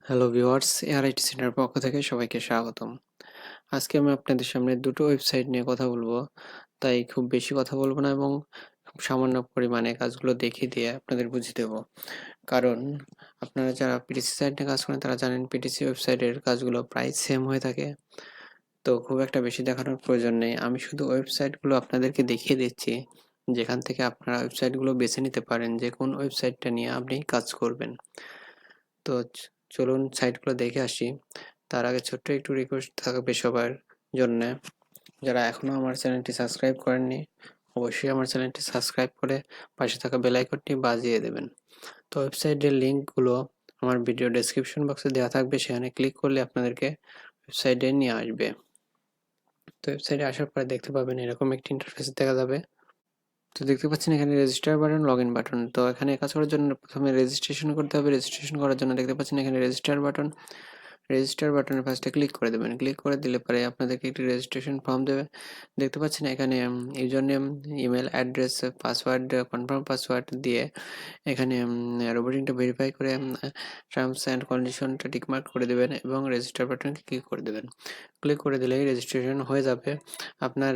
Hello viewers, এআরআইটি সেন্টারের পক্ষ থেকে সবাইকে স্বাগতম। আজকে আমি আপনাদের সামনে দুটো ওয়েবসাইট নিয়ে কথা বলবো। তাই খুব বেশি কথা বলবো না এবং খুব সামান্য পরিমাণে কাজগুলো দেখিয়ে দিয়ে আপনাদের বুঝিয়ে দেবো। কারণ আপনারা যারা পিটিসি সাইট নিয়ে কাজ করেন তারা জানেন পিটিসি ওয়েবসাইটের কাজগুলো প্রায় সেম হয়ে থাকে। তো খুব একটা বেশি দেখানোর প্রয়োজন নেই। আমি শুধু ওয়েবসাইটগুলো আপনাদেরকে দেখিয়ে দিচ্ছি, যেখান থেকে আপনারা ওয়েবসাইটগুলো বেছে নিতে পারেন যে কোন ওয়েবসাইটটা নিয়ে আপনি কাজ করবেন। তো চলুন সাইটগুলো দেখে আসি। তার আগে ছোট্ট একটু রিকোয়েস্ট থাকবে সবার জন্যে, যারা এখনো আমার চ্যানেলটি সাবস্ক্রাইব করেননি অবশ্যই আমার চ্যানেলটি সাবস্ক্রাইব করে পাশে থাকা বেল আইকনটি বাজিয়ে দেবেন। তো ওয়েবসাইটের লিঙ্কগুলো আমার ভিডিও ডেসক্রিপশন বক্সে দেওয়া থাকবে, সেখানে ক্লিক করলে আপনাদেরকে ওয়েবসাইটে নিয়ে আসবে। তো ওয়েবসাইটে আসার পরে দেখতে পাবেন এরকম একটি ইন্টারফেস দেখা যাবে। তো দেখতে পাচ্ছেন এখানে রেজিস্টার বাটন, লগইন বাটন। তো এখানে কাজ করার জন্য প্রথমে রেজিস্ট্রেশন করতে হবে। রেজিস্ট্রেশন করার জন্য দেখতে পাচ্ছেন এখানে রেজিস্টার বাটন, রেজিস্টার বাটনে ফার্স্টে ক্লিক করে দেবেন। ক্লিক করে দিলে পরে আপনাদেরকে একটি রেজিস্ট্রেশন ফর্ম দেবে। দেখতে পাচ্ছেন এখানে user name, email address, password, confirm password দিয়ে এখানে রোবটিংটা ভেরিফাই করে টার্মস অ্যান্ড কন্ডিশনটা টিকমার্ক করে দেবেন এবং রেজিস্টার বাটনে ক্লিক করে দেবেন। ক্লিক করে দিলেই রেজিস্ট্রেশন হয়ে যাবে। আপনার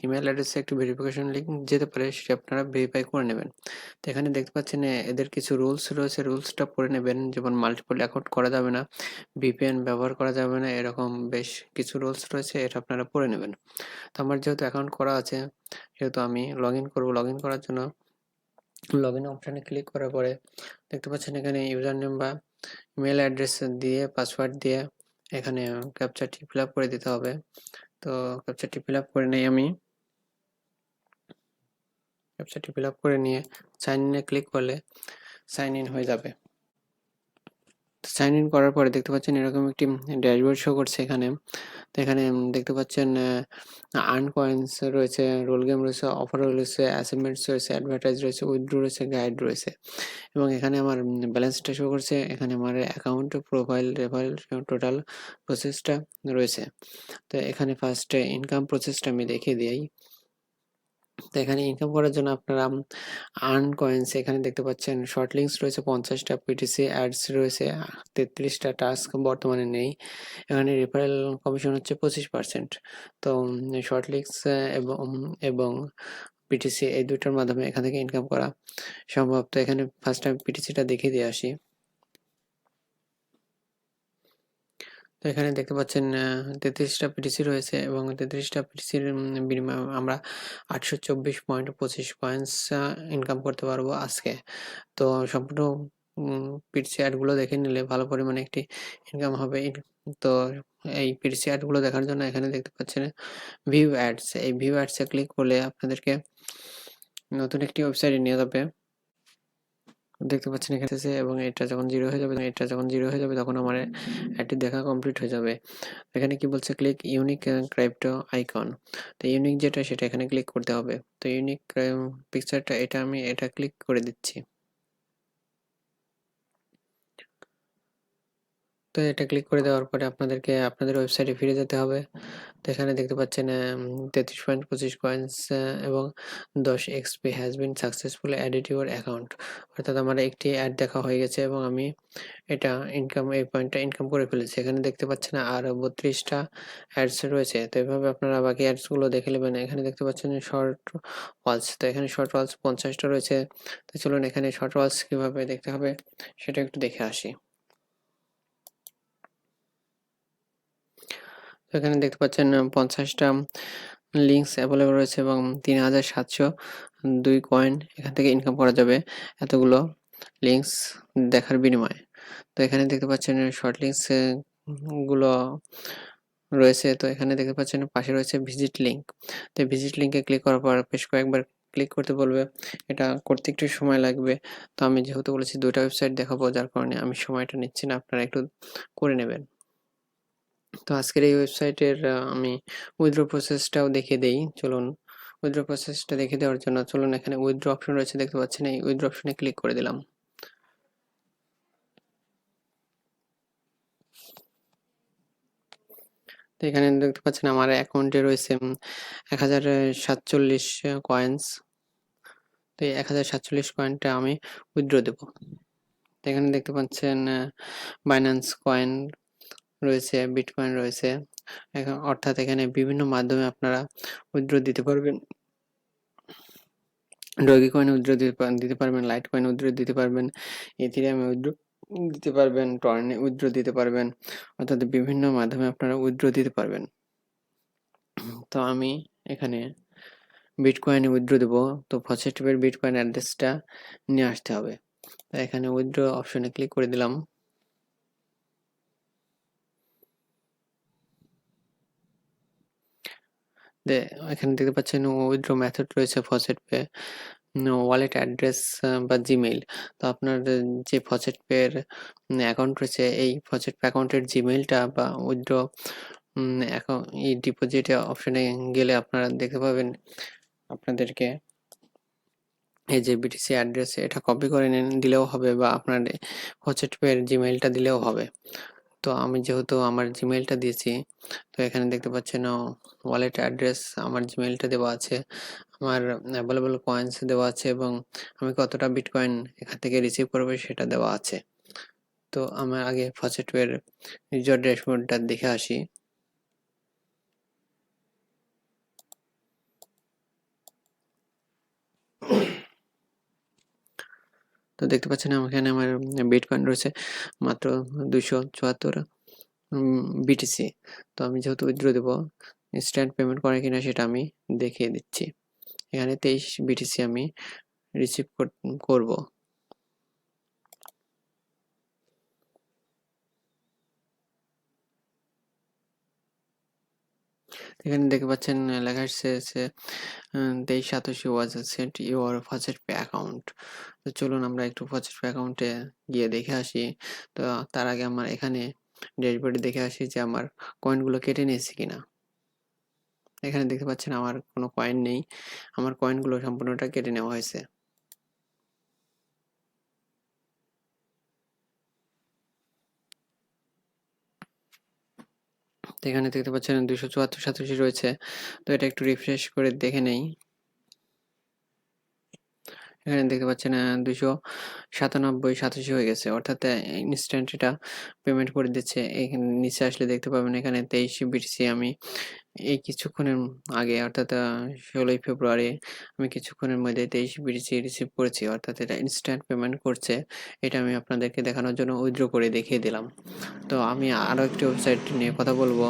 ইমেল অ্যাড্রেসে একটি ভেরিফিকেশন লিঙ্ক যেতে পারে, সেটা আপনারা ভেরিফাই করে নেবেন। তো এখানে দেখতে পাচ্ছেন এদের কিছু রুলস রয়েছে, রুলসটা পড়ে নেবেন। যেমন মাল্টিপল অ্যাকাউন্ট করা যাবে না, ভিপিএন ব্যবহার করা যাবে না, এরকম বেশ কিছু রুলস রয়েছে, এটা আপনারা পড়ে নেবেন। তো আমার যেহেতু অ্যাকাউন্ট করা আছে, সেহেতু আমি লগ ইন করবো। লগ ইন করার জন্য লগ ইন অপশানে ক্লিক করার পরে দেখতে পাচ্ছেন এখানে ইউজার নেম বা ইমেল অ্যাড্রেস দিয়ে পাসওয়ার্ড দিয়ে এখানে ক্যাপচারটি ফিল আপ করে দিতে হবে। তো ক্যাপচারটি ফিল আপ করে নেই আমি। ক্যাপচারটি ফিল আপ করে নিয়ে সাইন ইনে ক্লিক করলে সাইন ইন হয়ে যাবে। সাইন ইন করার পরে দেখতে পাচ্ছেন এরকম একটি ড্যাশবোর্ড শো করছে এখানে। তো এখানে দেখতে পাচ্ছেন আর্ন কয়েন্স রয়েছে, রোল গেম রয়েছে, অফার রয়েছে, অ্যাসাইনমেন্টস রয়েছে, অ্যাডভার্টাইজ রয়েছে, উইথড্র রয়েছে, গাইড রয়েছে এবং এখানে আমার ব্যালেন্সটা শো করছে। এখানে আমার অ্যাকাউন্ট, প্রোফাইল, রেফারেল, টোটাল প্রসেসটা রয়েছে। তো এখানে ফার্স্টে ইনকাম প্রসেসটা আমি দেখিয়ে দিই। তো এখানে ইনকাম করার জন্য আপনারা আর্ন কয়েন্স এখানে দেখতে পাচ্ছেন, শর্ট লিঙ্কস রয়েছে 50টা, পিটিসি অ্যাডস রয়েছে 33টা, টাস্ক বর্তমানে নেই। এখানে রেফারেল কমিশন হচ্ছে 25%। তো শর্ট লিঙ্কস এবং পিটিসি এই দুইটার মাধ্যমে এখান থেকে ইনকাম করা সম্ভব। তো এখানে ফার্স্ট আমি পিটিসিটা দেখিয়ে দিয়ে আসি। তো এখানে দেখতে পাচ্ছেন 33টা পিটিসি রয়েছে এবং 33টা পিটিসির বিনিময়ে আমরা 824.25 পয়েন্টস ইনকাম করতে পারবো আজকে। তো সম্পূর্ণ পিটিসি অ্যাডগুলো দেখে নিলে ভালো পরিমাণে একটি ইনকাম হবে। তো এই পিটিসি অ্যাডগুলো দেখার জন্য এখানে দেখতে পাচ্ছেন ভিউ অ্যাডস। এই ভিউ অ্যাডসে ক্লিক করলে আপনাদেরকে নতুন একটি ওয়েবসাইটে নিয়ে যাবে। দেখতে পাচ্ছেন এখানে এবং এটা যখন 0 হয়ে যাবে, তখন আমার অ্যাডটি দেখা কমপ্লিট হয়ে যাবে। এখানে কি বলছে, ক্লিক ইউনিক ক্রাইপ্টো আইকন। তো ইউনিক যেটা সেটা এখানে ক্লিক করতে হবে। তো ইউনিক পিকচারটা আমি এটা ক্লিক করে দিচ্ছি। তো এটা ক্লিক করে দেওয়ার পরে আপনাদেরকে আপনাদের ওয়েবসাইটে ফিরে যেতে হবে। তো এখানে দেখতে পাচ্ছেন 33.25 কয়েন্স এবং 10 XP has been successfully added your account. অর্থাৎ আমার একটি অ্যাড দেখা হয়ে গেছে এবং আমি এটা এই পয়েন্টটা ইনকাম করে ফেলেছি। এখানে দেখতে পাচ্ছেন আর 32টা অ্যাডস রয়েছে। তো এভাবে আপনারা বাকি অ্যাডসগুলো দেখে নেবেন। এখানে দেখতে পাচ্ছেন শর্ট ওয়ালস। তো এখানে শর্ট ওয়ালস 50টা রয়েছে। তো চলুন এখানে শর্ট ওয়ালস কীভাবে দেখতে হবে সেটা একটু দেখে আসি। এখানে দেখতে পাচ্ছেন 50টা লিঙ্কস অ্যাভেলেবল রয়েছে এবং 3702 কয়েন এখান থেকে ইনকাম করা যাবে এতগুলো লিঙ্কস দেখার বিনিময়ে। তো এখানে দেখতে পাচ্ছেন শর্ট লিঙ্কস গুলো রয়েছে। তো এখানে দেখতে পাচ্ছেন পাশে রয়েছে ভিজিট লিঙ্ক। তো ভিজিট লিঙ্কে ক্লিক করার পর বেশ কয়েকবার ক্লিক করতে বলবে। এটা করতে একটু সময় লাগবে। তো আমি যেহেতু বলেছি 2টা ওয়েবসাইট দেখাবো, যার কারণে আমি সময়টা নিচ্ছি না, আপনারা একটু করে নেবেন। তো আজকের এই ওয়েবসাইটের আমি উইথড্র প্রসেসটাও দেখিয়ে দেই। চলুন উইথড্র প্রসেসটা দেখিয়ে দেওয়ার জন্য চলুন এখানে উইথড্র অপশন রয়েছে, দেখতে পাচ্ছেন, এই উইথড্র অপশনে ক্লিক করে দিলাম। তো এখানে দেখতে পাচ্ছেন আমার অ্যাকাউন্টে রয়েছে 1047 কয়েন্স। তো এই 1047 কয়েনটা আমি উইথড্র দেব। এখানে দেখতে পাচ্ছেন বাইন্যান্স কয়েন রয়েছে, বিটকয়েন রয়েছে। অর্থাৎ এখানে বিভিন্ন মাধ্যমে আপনারা উইথড্র দিতে পারবেন। ডগি কয়েন উইথড্র দিতে পারবেন, লাইট কয়েন উইথড্র দিতে পারবেন, ইথেরিয়ামে উইথড্র দিতে পারবেন, টর্নে উইথড্র দিতে পারবেন। অর্থাৎ বিভিন্ন মাধ্যমে আপনারা উইথড্র দিতে পারবেন। তো আমি এখানে বিটকয়েনে উইথড্র দেবো। তো ফার্স্ট স্টেপের বিটকয়েন অ্যাড্রেসটা নিয়ে আসতে হবে। তো এখানে উইথড্র অপশনে ক্লিক করে দিলাম। এখানে দেখতে পাচ্ছেন উইথড্র মেথড রয়েছে ফসেট পে, ওয়ালেট অ্যাড্রেস বা জিমেইল। তো আপনার যে ফসেট পের অ্যাকাউন্ট রয়েছে, এই ফসেট পে অ্যাকাউন্টের জিমেইলটা বা উইথড্র এই ডিপোজিট অপশনে গেলে আপনারা দেখতে পাবেন আপনাদেরকে এই যে বিটিসি অ্যাড্রেস এটা কপি করে দিলেও হবে, বা আপনার ফসেট পের জিমেইলটা দিলেও হবে। তো আমি যেহেতু আমার জিমেইলটা দিয়েছি, তো এখানে দেখতে পাচ্ছেন ওয়ালেট অ্যাড্রেস আমার জিমেইলটা দেওয়া আছে, আমার অ্যাভেলেবল কয়েন্স দেওয়া আছে, এবং আমি কতটা বিটকয়েন এখান থেকে রিসিভ করবো সেটা দেওয়া আছে। তো আমার আগে ফসেটওয়ের ইউজার ড্যাশবোর্ডটা দেখে আসি। তো দেখতে পাচ্ছেন এখানে আমার বিটকয়েন রয়েছে মাত্র 274 বিটিসি। তো আমি যেহেতু উইথড্র দেবো, ইনস্ট্যান্ট পেমেন্ট করে কিনা সেটা আমি দেখিয়ে দিচ্ছি। এখানে 23 বিটিসি আমি রিসিভ করব। এখানে দেখতে পাচ্ছেন লেখা আসছে 2387 was sent your first pay account. তো চলুন আমরা একটু ফার্স্ট পে অ্যাকাউন্টে গিয়ে দেখে আসি। তো তার আগে আমার এখানে ড্যাশবোর্ডে দেখে আসি যে আমার কয়েনগুলো কেটে নিয়েছে কিনা। এখানে দেখতে পাচ্ছেন আমার কোনো কয়েন নেই, আমার কয়েনগুলো সম্পূর্ণটা কেটে নেওয়া হয়েছে। তো এখানে দেখতে পাচ্ছেন 274 রয়েছে। তো এটা একটু রিফ্রেশ করে দেখে নেই। এখানে দেখতে পাচ্ছেন 297 হয়ে গেছে, অর্থাৎ ইনস্ট্যান্ট এটা পেমেন্ট করে দিচ্ছে। এখানে নিচে আসলে দেখতে পাবেন এখানে 23 বিটিসি আমি এই কিছুক্ষণের আগে, অর্থাৎ 16ই ফেব্রুয়ারি আমি কিছুক্ষণের মধ্যে 23 বিটিসি রিসিভ করেছি, অর্থাৎ এটা ইনস্ট্যান্ট পেমেন্ট করছে। এটা আমি আপনাদেরকে দেখানোর জন্য উইথড্র করে দেখিয়ে দিলাম। তো আমি আরও একটি ওয়েবসাইট নিয়ে কথা বলবো,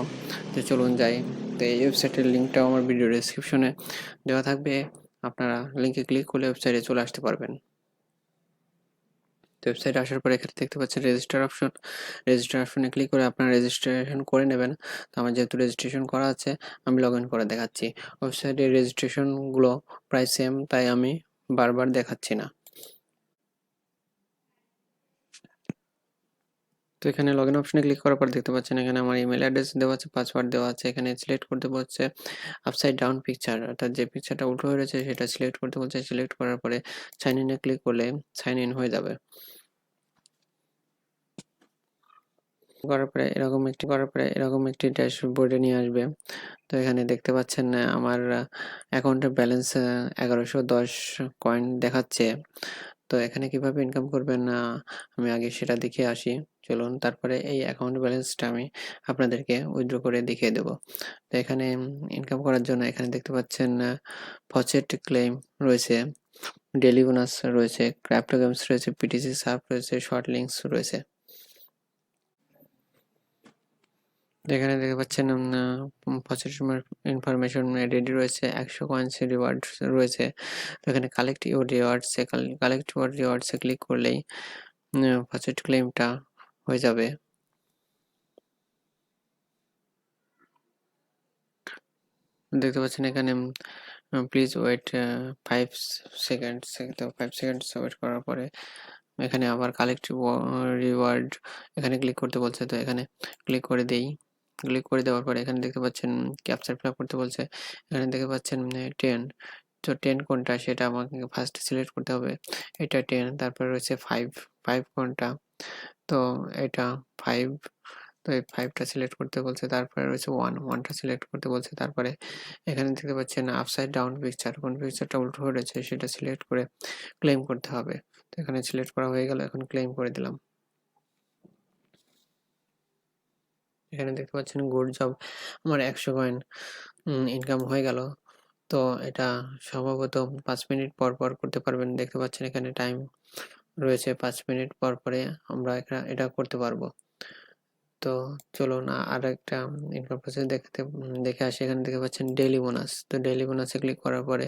তো চলুন যাই। তো এই ওয়েবসাইটের লিঙ্কটাও আমার ভিডিও ডেসক্রিপশনে দেওয়া থাকবে, আপনারা লিঙ্কে ক্লিক করলে ওয়েবসাইটে চলে আসতে পারবেন। তো ওয়েবসাইটে আসার পরে এখানে দেখতে পাচ্ছেন রেজিস্টার অপশনে ক্লিক করে আপনারা রেজিস্ট্রেশন করে নেবেন। তো আমার যেহেতু রেজিস্ট্রেশন করা আছে, আমি লগ ইন করে দেখাচ্ছি। ওয়েবসাইটের রেজিস্ট্রেশনগুলো প্রায় সেম, তাই আমি বারবার দেখাচ্ছি না। তো এখানে লগ ইন অপশনে ক্লিক করার পর দেখতে পাচ্ছেন এখানে আমার ইমেল অ্যাড্রেস দেওয়া আছে, পাসওয়ার্ড দেওয়া আছে। এখানে সিলেক্ট করতে বলছে আপসাইড ডাউন পিকচার, অর্থাৎ যে পিকচারটা উল্টো হয়ে রয়েছে সেটা সিলেক্ট করতে বলছে। সিলেক্ট করার পরে সাইন ইনে ক্লিক করলে সাইন ইন হয়ে যাবে। করার পরে এরকম একটি ড্যাশবোর্ডে নিয়ে আসবে। তো এখানে দেখতে পাচ্ছেন আমার অ্যাকাউন্টের ব্যালেন্স 1110 কয়েন দেখাচ্ছে। তো এখানে কিভাবে ইনকাম করবেন আমি আগে সেটা দেখিয়ে আসি। চলুন, তারপরে এই অ্যাকাউন্ট ব্যালেন্সটা আমি আপনাদেরকে উইথড্র করে দেখিয়ে দেব। তো এখানে ইনকাম করার জন্য এখানে দেখতে পাচ্ছেন ফসেট ক্লেম রয়েছে, ডেইলি বোনাস রয়েছে, ক্রিপ্টো গেমস রয়েছে, পিটিসি সার্ভ রয়েছে, শর্ট লিঙ্কস রয়েছে। এখানে দেখতে পাচ্ছেন পজিটিভ ইনফরমেশন রেডি রয়েছে, 100 কয়েন্স রিওয়ার্ড রয়েছে। তো এখানে কালেক্ট ইউর রিওয়ার্ডসে ক্লিক করলেই ফার্স্ট ক্লেমটা হয়ে যাবে। দেখতে পাচ্ছেন এখানে প্লিজ ওয়েট 5 সেকেন্ডস। তো 5 সেকেন্ডস ওয়েট করার পরে এখানে আবার কালেক্ট রিওয়ার্ড এখানে ক্লিক করতে বলছে। তো এখানে ক্লিক করে দেই। ক্লিক করে দেওয়ার পরে এখানে দেখতে পাচ্ছেন ক্যাপচার ফিল আপ করতে বলছে। এখানে দেখতে পাচ্ছেন 10। তো 10 কোনটা সেটা আমাকে ফার্স্ট সিলেক্ট করতে হবে। এটা 10, তারপরে রয়েছে 5 কোনটা, তো এটা 5। তো এই 5টা সিলেক্ট করতে বলছে। তারপরে রয়েছে 1টা সিলেক্ট করতে বলছে। তারপরে এখানে দেখতে পাচ্ছেন আপসাইড ডাউন পিকচার, কোন পিকচারটা উল্টো হয়ে রয়েছে সেটা সিলেক্ট করে ক্লেম করতে হবে। তো এখানে সিলেক্ট করা হয়ে গেল, এখন ক্লেম করে দিলাম। এখানে দেখতে পাচ্ছেন গুড জব, আমার 100 কয়েন ইনকাম হয়ে গেল। তো এটা সম্ভবত 5 মিনিট পর পর করতে পারবেন। দেখতে পাচ্ছেন এখানে টাইম রয়েছে, 5 মিনিট পর পরে আমরা এটা করতে পারবো। তো চলুন আরেকটা ইনকাম প্রসেস দেখে আসি। এখানে দেখতে পাচ্ছেন ডেইলি বোনাস। তো ডেইলি বোনাসে ক্লিক করার পরে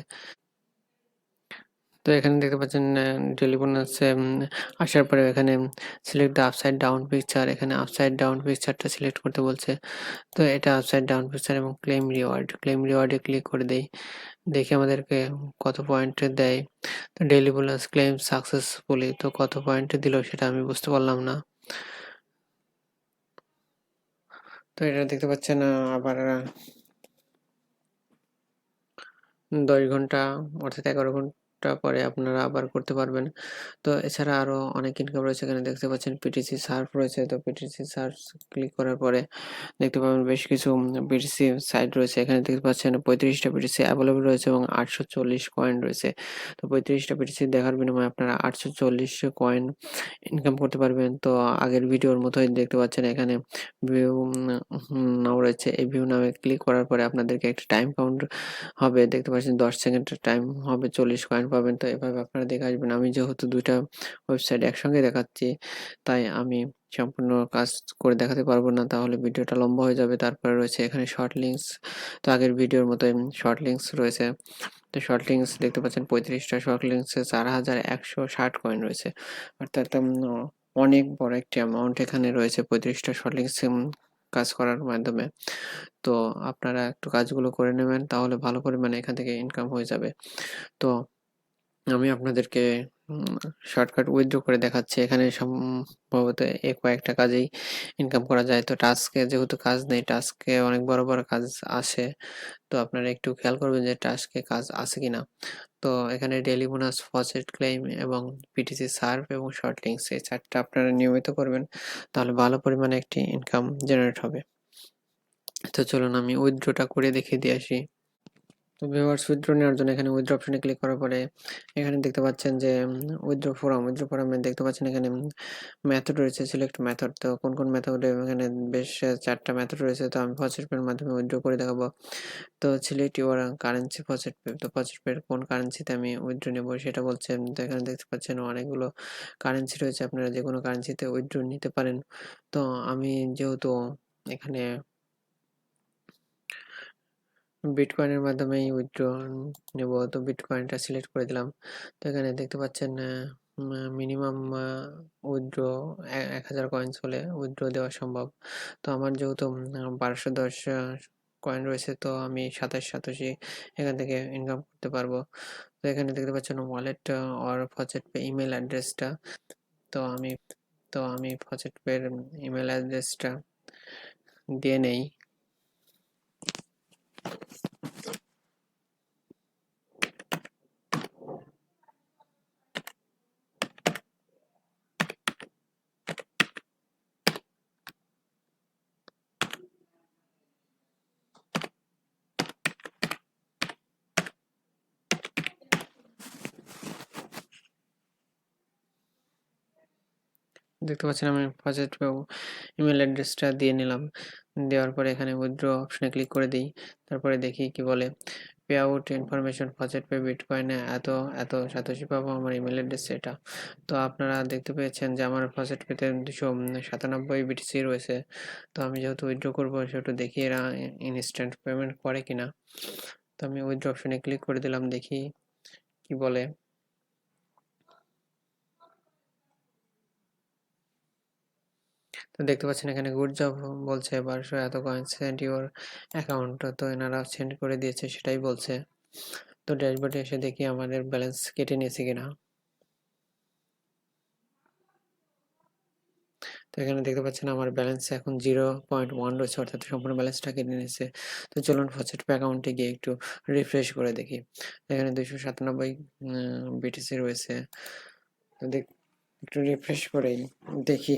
তো এখানে দেখতে পাচ্ছেন ডেইলি বোনাসে আসার পরে এখানে select the upside down picture, এখানে আপসাইড ডাউন পিকচারটা সিলেক্ট করতে বলছে। তো এটা আপসাইড ডাউন পিকচার এবং ক্লেম রিওয়ার্ডে ক্লিক করে দেই। দেখি আমাদেরকে কত পয়েন্ট দেয়। তো ডেইলি বোনাস ক্লেম সাকসেসফুলি, তো কত পয়েন্ট দিল সেটা আমি বুঝতে পারলাম না। তো এটা দেখতে পাচ্ছেন আবার 10 ঘন্টা অর্থাৎ 11 ঘন্টা পরে আপনারা আবার করতে পারবেন। তো এছাড়া আরও অনেক ইনকাম রয়েছে। এখানে দেখতে পাচ্ছেন পিটিসি সার্ভ রয়েছে। তো পিটিসি সার্ভ ক্লিক করার পরে দেখতে পাবেন বেশ কিছু পিটিসি সাইট রয়েছে। এখানে দেখতে পাচ্ছেন 35টা পিটিসি অ্যাভেলেবল রয়েছে এবং 840 কয়েন রয়েছে। তো 35টা পিটিসি দেখার বিনিময়ে আপনারা 840 কয়েন ইনকাম করতে পারবেন। তো আগের ভিডিওর মতোই দেখতে পাচ্ছেন এখানে ভিউ নাও রয়েছে। এই ভিউ নামে ক্লিক করার পরে আপনাদেরকে একটা টাইম কাউন্ট হবে। দেখতে পাচ্ছেন 10 সেকেন্ডের টাইম হবে, 40 কয়েন পাবেন। তো এভাবে আপনারা দেখে আসবেন। আমি যেহেতু 2টা ওয়েবসাইট একসঙ্গে দেখাচ্ছি, তাই আমি সম্পূর্ণ কাজ করে দেখাতে পারবো না, তাহলে ভিডিওটা লম্বা হয়ে যাবে। তারপরে রয়েছে এখানে শর্ট লিঙ্কস। তো আগের ভিডিওর মতোই শর্ট লিঙ্কস রয়েছে। তো শর্ট লিঙ্কস দেখতে পাচ্ছেন 35টা শর্ট লিঙ্কসে 4160 কয়েন রয়েছে। অর্থাৎ অনেক বড় একটি অ্যামাউন্ট এখানে রয়েছে 35টা শর্ট লিঙ্কস কাজ করার মাধ্যমে। তো আপনারা একটু কাজগুলো করে নেবেন, তাহলে ভালো পরিমাণে এখান থেকে ইনকাম হয়ে যাবে। তো আমি আপনাদেরকে শর্টকাট উইথড্র করে দেখাচ্ছি। এখানে সম্ভবত কয়েকটা কাজেই ইনকাম করা যায়। তো টাস্কে যেহেতু কাজ নেই, টাস্কে অনেক বড় বড় কাজ আসে। তো আপনারা একটু খেয়াল করবেন যে টাস্কে কাজ আছে কিনা। তো এখানে ডেইলি বোনাস, ফসেট ক্লেইম এবং পিটিসি সার্ভ এবং শর্ট লিঙ্কস, এই 4টা আপনারা নিয়মিত করবেন, তাহলে ভালো পরিমাণে একটি ইনকাম জেনারেট হবে। তো চলুন আমি উইথড্রটা করে দেখিয়ে দিয়ে আসি। তো ভিউয়ার্স, উইথড্র নেওয়ার জন্য এখানে উইথড্র অপশনে ক্লিক করার পরে এখানে দেখতে পাচ্ছেন যে উইথড্র ফোরামে দেখতে পাচ্ছেন এখানে মেথড রয়েছে, সিলেক্ট মেথড। তো কোন কোন মেথডে এখানে বেশ 4টা মেথড রয়েছে। তো আমি ফসেট পের মাধ্যমে উইথড্র করে দেখাবো। তো select your currency faucet pay. তো ফসেট পের কোন কারেন্সিতে আমি উইথড্র নেব সেটা বলছে। তো এখানে দেখতে পাচ্ছেন অনেকগুলো কারেন্সি রয়েছে, আপনারা যে কোনো কারেন্সিতে উইথড্র নিতে পারেন। তো আমি যেহেতু এখানে বিটকয়েনের মাধ্যমেই উইথড্র নেব, তো বিটকয়েনটা সিলেক্ট করে দিলাম। তো এখানে দেখতে পাচ্ছেন মিনিমাম উইথড্র 1000 কয়েন্স হলে উইথড্র দেওয়া সম্ভব। তো আমার যেহেতু 1210 কয়েন রয়েছে, তো আমি 27 এখান থেকে ইনকাম করতে পারবো। তো এখানে দেখতে পাচ্ছেন wallet or faucet pay email অ্যাড্রেসটা। তো আমি ফসেট পের ইমেল অ্যাড্রেসটা দিয়ে নেই। দেখতে পাচ্ছেন আমি ফসেট পে ইমেল অ্যাড্রেসটা দিয়ে নিলাম। দেওয়ার পরে এখানে উইথড্র অপশনে ক্লিক করে দিই। তারপরে দেখি কি বলে। Pay out information faucet pay বিটকয়েনে এত এত সাতোশি পাবো, আমার ইমেল অ্যাড্রেস এটা। তো আপনারা দেখতে পেয়েছেন যে আমার ফসেট পেতে 297 বিটিসি রয়েছে। তো আমি যেহেতু উইথড্র করবো সেহেতু দেখি এরা ইনস্ট্যান্ট পেমেন্ট করে কিনা। তো আমি উইথড্র অপশনে ক্লিক করে দিলাম, দেখি কি বলে। তো দেখতে পাচ্ছেন এখানে গুড জব বলছে, 1200 এত কয়েন সেন্ড ইউর অ্যাকাউন্ট। তো এনারা সেন্ড করে দিয়েছে সেটাই বলছে। তো ড্যাশবোর্ডে এসে দেখি আমাদের ব্যালেন্স কেটে নিয়েছে কিনা। তো এখানে দেখতে পাচ্ছেন আমার ব্যালেন্স এখন 0.1 রয়েছে, অর্থাৎ সম্পূর্ণ ব্যালেন্সটা কেটে নিয়েছে। তো চলুন ফসেট পে অ্যাকাউন্টে গিয়ে একটু রিফ্রেশ করে দেখি। এখানে 297 বিটিসি রয়েছে। তো একটু রিফ্রেশ করেই দেখি।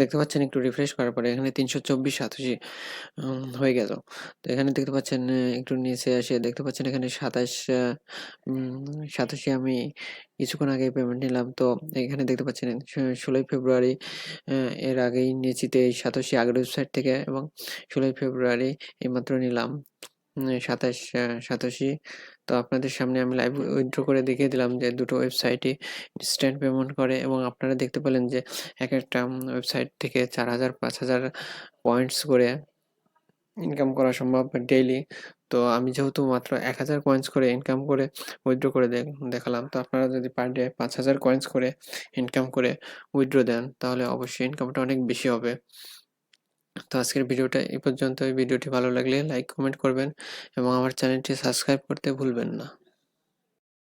দেখতে পাচ্ছেন একটু রিফ্রেশ করার পরে এখানে 324 সাতোশি হয়ে গেল। তো এখানে দেখতে পাচ্ছেন একটু নিচে এসে দেখতে পাচ্ছেন এখানে সাতাশি আমি কিছুক্ষণ আগে পেমেন্ট নিলাম। তো এখানে দেখতে পাচ্ছেন 16ই ফেব্রুয়ারি এর আগেই নিয়েছি 23 সাতোশি আগের ওয়েবসাইট থেকে, এবং 16ই ফেব্রুয়ারি এইমাত্র নিলাম 27 সাতোশি। তো আপনাদের সামনে আমি লাইভ উইথড্র করে দেখিয়ে দিলাম যে দুটো ওয়েবসাইটই ইনস্ট্যান্ট পেমেন্ট করে, এবং আপনারা দেখতে পেলেন যে একেকটা ওয়েবসাইট থেকে 4000 5000 পয়েন্টস করে ইনকাম করা সম্ভব ডেইলি। তো আমি যেহেতু মাত্র 1000 কয়েন্স করে ইনকাম করে উইথড্র করে দেখালাম। তো আপনারা যদি পার ডে 5000 কয়েন্স করে ইনকাম করে উইথড্র দেন তাহলে অবশ্যই ইনকামটা অনেক বেশি হবে। তো আজকের ভিডিওটা এই পর্যন্তই। ভিডিওটি ভালো লাগলে লাইক কমেন্ট করবেন এবং আমার চ্যানেলটি সাবস্ক্রাইব করতে ভুলবেন না।